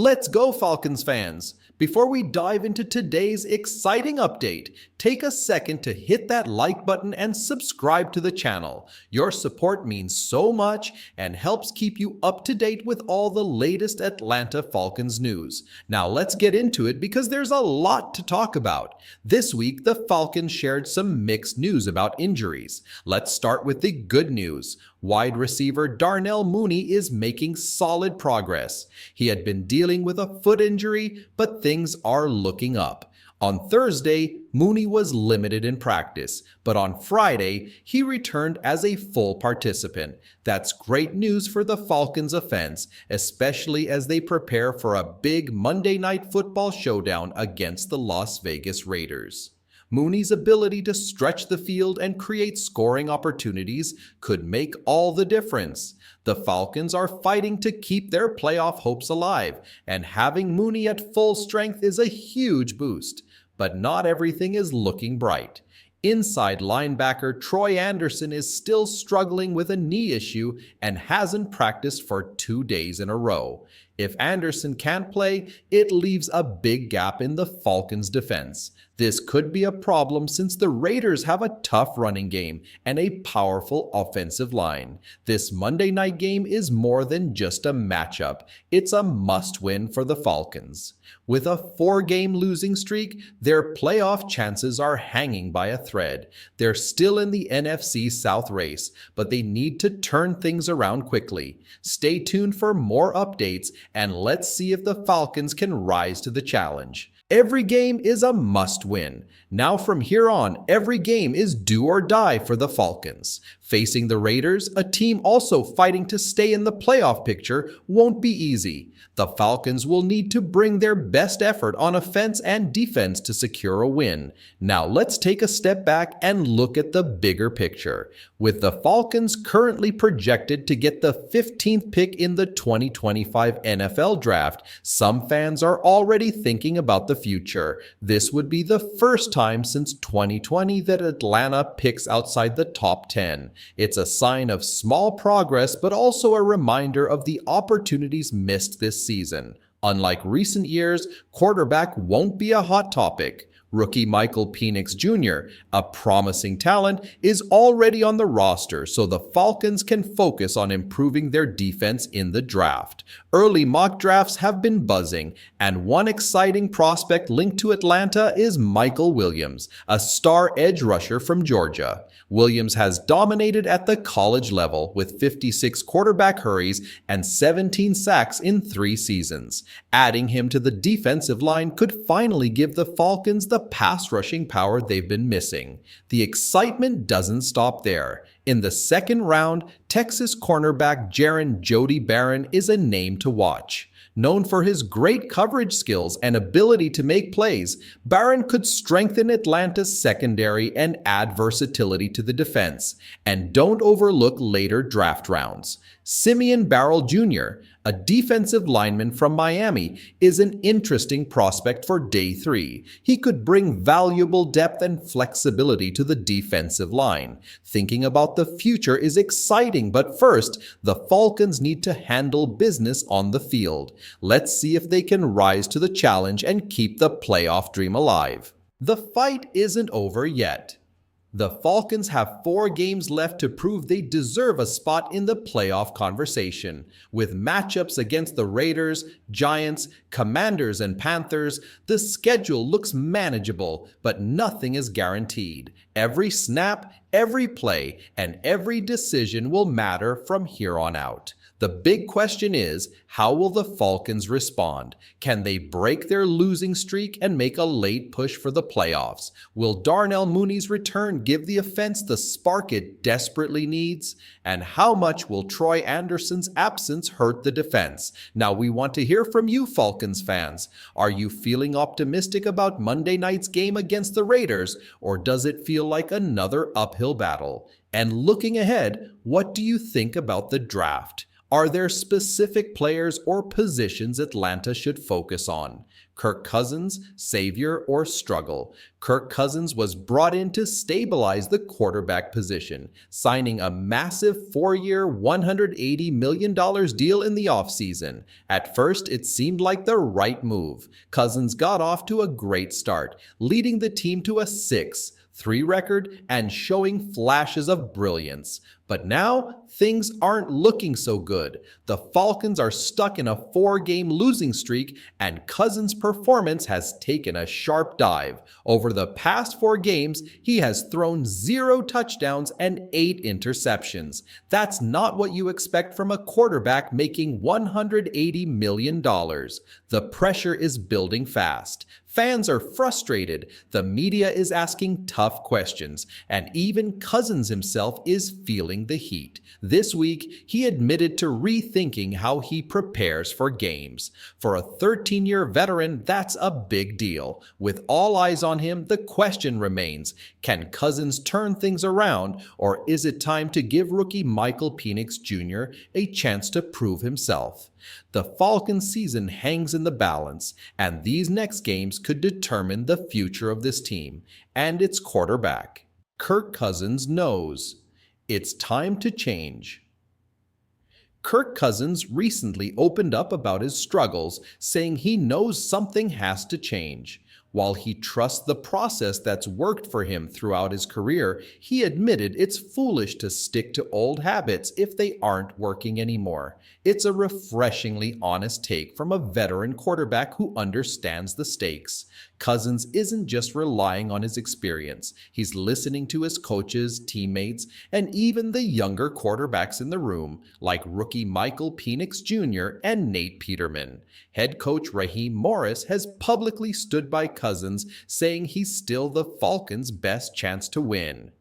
Let's go, Falcons fans! Before we dive into today's exciting update, take a second to hit that like button and subscribe to the channel. Your support means so much and helps keep you up to date with all the latest Atlanta Falcons news. Now let's get into it because there's a lot to talk about. This week, the Falcons shared some mixed news about injuries. Let's start with the good news. Wide receiver Darnell Mooney is making solid progress. He had been dealing with a foot injury, but things are looking up. On Thursday, Mooney was limited in practice, but on Friday, he returned as a full participant. That's great news for the Falcons offense, especially as they prepare for a big Monday Night Football showdown against the Las Vegas Raiders. Mooney's ability to stretch the field and create scoring opportunities could make all the difference. The Falcons are fighting to keep their playoff hopes alive, and having Mooney at full strength is a huge boost. But not everything is looking bright. Inside linebacker Troy Anderson is still struggling with a knee issue and hasn't practiced for 2 days in a row. If Anderson can't play, it leaves a big gap in the Falcons' defense. This could be a problem since the Raiders have a tough running game and a powerful offensive line. This Monday night game is more than just a matchup. It's a must-win for the Falcons. With a 4-game losing streak, their playoff chances are hanging by a thread. They're still in the NFC South race, but they need to turn things around quickly. Stay tuned for more updates, and let's see if the Falcons can rise to the challenge. Every game is a must-win. Now from here on, every game is do or die for the Falcons. Facing the Raiders, a team also fighting to stay in the playoff picture, won't be easy. The Falcons will need to bring their best effort on offense and defense to secure a win. Now let's take a step back and look at the bigger picture. With the Falcons currently projected to get the 15th pick in the 2025 NFL Draft, some fans are already thinking about the future. This would be the first time since 2020 that Atlanta picks outside the top 10. It's a sign of small progress, but also a reminder of the opportunities missed this season. Unlike recent years, quarterback won't be a hot topic. Rookie Michael Penix Jr., a promising talent, is already on the roster, so the Falcons can focus on improving their defense in the draft. Early mock drafts have been buzzing, and one exciting prospect linked to Atlanta is Michael Williams, a star edge rusher from Georgia. Williams has dominated at the college level with 56 quarterback hurries and 17 sacks in 3 seasons. Adding him to the defensive line could finally give the Falcons the pass rushing power they've been missing. The excitement doesn't stop there. In the second round, Texas cornerback Jaron Jody Barron is a name to watch. Known for his great coverage skills and ability to make plays, Barron could strengthen Atlanta's secondary and add versatility to the defense. And don't overlook later draft rounds. Simeon Barrell Jr., a defensive lineman from Miami, is an interesting prospect for day 3. He could bring valuable depth and flexibility to the defensive line. Thinking about the future is exciting, but first, the Falcons need to handle business on the field. Let's see if they can rise to the challenge and keep the playoff dream alive. The fight isn't over yet. The Falcons have 4 games left to prove they deserve a spot in the playoff conversation. With matchups against the Raiders, Giants, Commanders, and Panthers, the schedule looks manageable, but nothing is guaranteed. Every snap, every play, and every decision will matter from here on out. The big question is, how will the Falcons respond? Can they break their losing streak and make a late push for the playoffs? Will Darnell Mooney's return give the offense the spark it desperately needs? And how much will Troy Anderson's absence hurt the defense? Now we want to hear from you, Falcons fans. Are you feeling optimistic about Monday night's game against the Raiders, or does it feel like another uphill battle? And looking ahead, what do you think about the draft? Are there specific players or positions Atlanta should focus on? Kirk Cousins, savior or struggle? Kirk Cousins was brought in to stabilize the quarterback position, signing a massive 4-year, $180 million deal in the offseason. At first, it seemed like the right move. Cousins got off to a great start, leading the team to a 6-3 record and showing flashes of brilliance. But now, things aren't looking so good. The Falcons are stuck in a 4-game losing streak, and Cousins' performance has taken a sharp dive. Over the past 4 games, he has thrown 0 touchdowns and 8 interceptions. That's not what you expect from a quarterback making $180 million. The pressure is building fast. Fans are frustrated, the media is asking tough questions, and even Cousins himself is feeling the heat. This week, he admitted to rethinking how he prepares for games. For a 13-year veteran, that's a big deal. With all eyes on him, the question remains, can Cousins turn things around, or is it time to give rookie Michael Penix Jr. a chance to prove himself? The Falcons season hangs in the balance, and these next games could determine the future of this team and its quarterback. Kirk Cousins knows it's time to change. Kirk Cousins recently opened up about his struggles, saying he knows something has to change. While he trusts the process that's worked for him throughout his career, he admitted it's foolish to stick to old habits if they aren't working anymore. It's a refreshingly honest take from a veteran quarterback who understands the stakes. Cousins isn't just relying on his experience. He's listening to his coaches, teammates, and even the younger quarterbacks in the room, like rookie Michael Penix Jr. and Nate Peterman. Head coach Raheem Morris has publicly stood by Cousins, saying he's still the Falcons' best chance to win.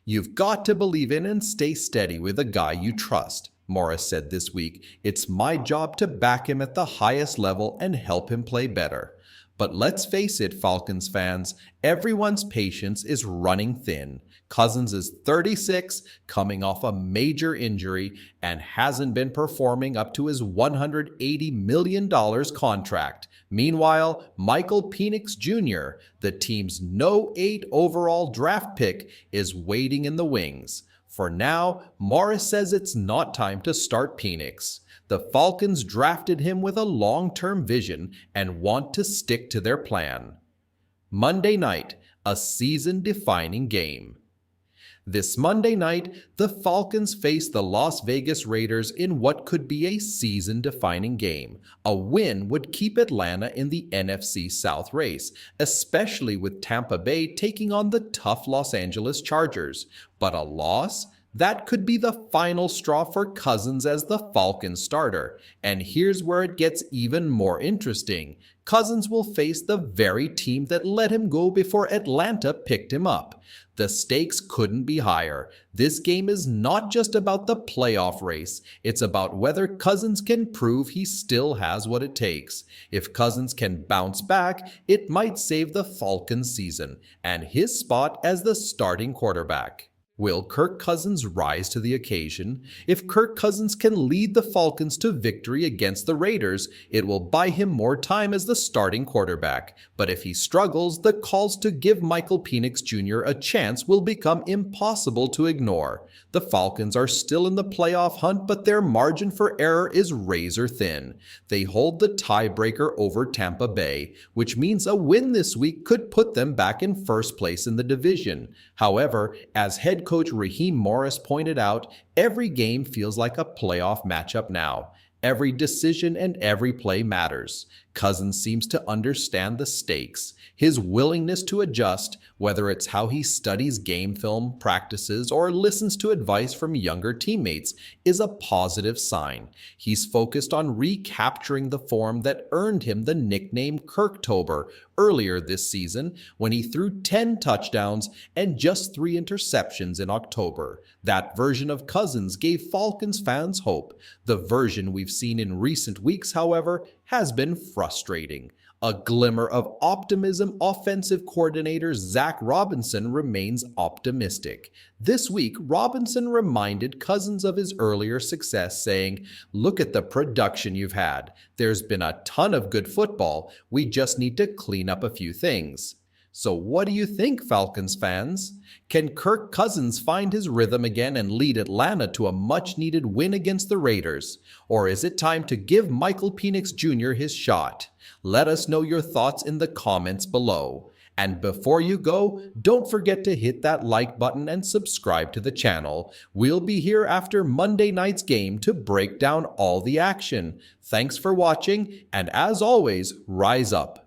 "You've got to believe in and stay steady with a guy you trust," Morris said this week. "It's my job to back him at the highest level and help him play better." But let's face it, Falcons fans, everyone's patience is running thin. Cousins is 36, coming off a major injury, and hasn't been performing up to his $180 million contract. Meanwhile, Michael Penix Jr., the team's no 8 overall draft pick, is waiting in the wings. For now, Morris says it's not time to start Penix. The Falcons drafted him with a long-term vision and want to stick to their plan. Monday night, a season-defining game. This Monday night, the Falcons face the Las Vegas Raiders in what could be a season-defining game. A win would keep Atlanta in the NFC South race, especially with Tampa Bay taking on the tough Los Angeles Chargers. But a loss? That could be the final straw for Cousins as the Falcons starter. And here's where it gets even more interesting. Cousins will face the very team that let him go before Atlanta picked him up. The stakes couldn't be higher. This game is not just about the playoff race. It's about whether Cousins can prove he still has what it takes. If Cousins can bounce back, it might save the Falcons season and his spot as the starting quarterback. Will Kirk Cousins rise to the occasion? If Kirk Cousins can lead the Falcons to victory against the Raiders, it will buy him more time as the starting quarterback. But if he struggles, the calls to give Michael Penix Jr. a chance will become impossible to ignore. The Falcons are still in the playoff hunt, but their margin for error is razor thin. They hold the tiebreaker over Tampa Bay, which means a win this week could put them back in first place in the division. However, as head coach Raheem Morris pointed out, every game feels like a playoff matchup now. Every decision and every play matters. Cousins seems to understand the stakes. His willingness to adjust, whether it's how he studies game film, practices, or listens to advice from younger teammates, is a positive sign. He's focused on recapturing the form that earned him the nickname Kirktober earlier this season when he threw 10 touchdowns and just 3 interceptions in October. That version of Cousins gave Falcons fans hope. The version we've seen in recent weeks, however, has been frustrating. A glimmer of optimism, offensive coordinator Zach Robinson remains optimistic. This week, Robinson reminded Cousins of his earlier success, saying, "Look at the production you've had. There's been a ton of good football. We just need to clean up a few things." So what do you think, Falcons fans? Can Kirk Cousins find his rhythm again and lead Atlanta to a much-needed win against the Raiders? Or is it time to give Michael Penix Jr. his shot? Let us know your thoughts in the comments below. And before you go, don't forget to hit that like button and subscribe to the channel. We'll be here after Monday night's game to break down all the action. Thanks for watching, and as always, rise up.